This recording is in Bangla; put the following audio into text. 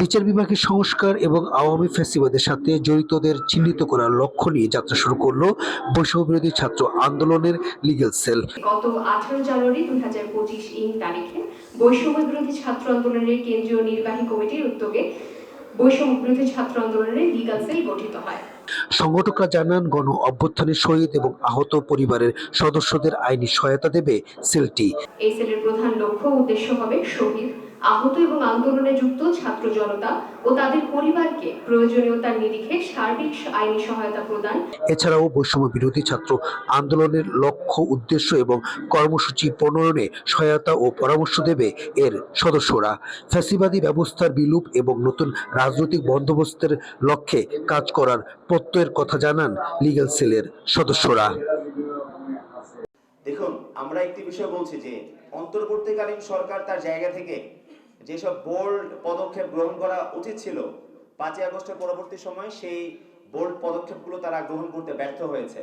বিচার বিভাগের সংস্কার এবং আওয়ামী ফ্যাসিবাদের সাথে জড়িতদের চিহ্নিত করার লক্ষ্য নিয়ে যাত্রা শুরু করল বৈষম্যবিরোধী ছাত্র আন্দোলনের লিগ্যাল সেল। গত 18 জানুয়ারি 2025 তারিখে বৈষম্য বিরোধী ছাত্র আন্দোলনের কেন্দ্রীয় নির্বাহী কমিটির উদ্যোগে বৈষম্য বিরোধী ছাত্র আন্দোলনের লিগ্যাল সেল গঠিত হয়। সংগঠকরা জানান, গণ অভ্যুত্থানের শহীদ এবং আহত পরিবারের সদস্যদের আইনি সহায়তা দেবে সেলটি। এই সেলের প্রধান লক্ষ্য উদ্দেশ্য হবে শহীদ, আহত এবং আন্দোলনে যুক্ত ছাত্র জনতা ও তাদের পরিবারকে প্রয়োজনীয়তার নিরিখে সার্বিক আইনি সহায়তা প্রদান। এছাড়াও বৈষম্য বিরোধী ছাত্র আন্দোলনের লক্ষ্য, উদ্দেশ্য এবং কর্মসূচি প্রণয়নে সহায়তা ও পরামর্শ দেবে এর সদস্যরা। ফ্যাসিবাদী ব্যবস্থার বিলোপ এবং নতুন রাজনৈতিক বন্দোবস্তের লক্ষ্যে কাজ করার প্রত্যয়ের কথা জানান লিগ্যাল সেলের সদস্যরা। দেখুন, আমরা একটি বিষয় বলছি যে অন্তর্বর্তীকালীন সরকার তার জায়গা থেকে যেসব বোল্ড পদক্ষেপ গ্রহণ করা উচিত ছিল 5ই আগস্টের পরবর্তী সময় সেই বোল্ড পদক্ষেপগুলো তারা গ্রহণ করতে ব্যর্থ হয়েছে।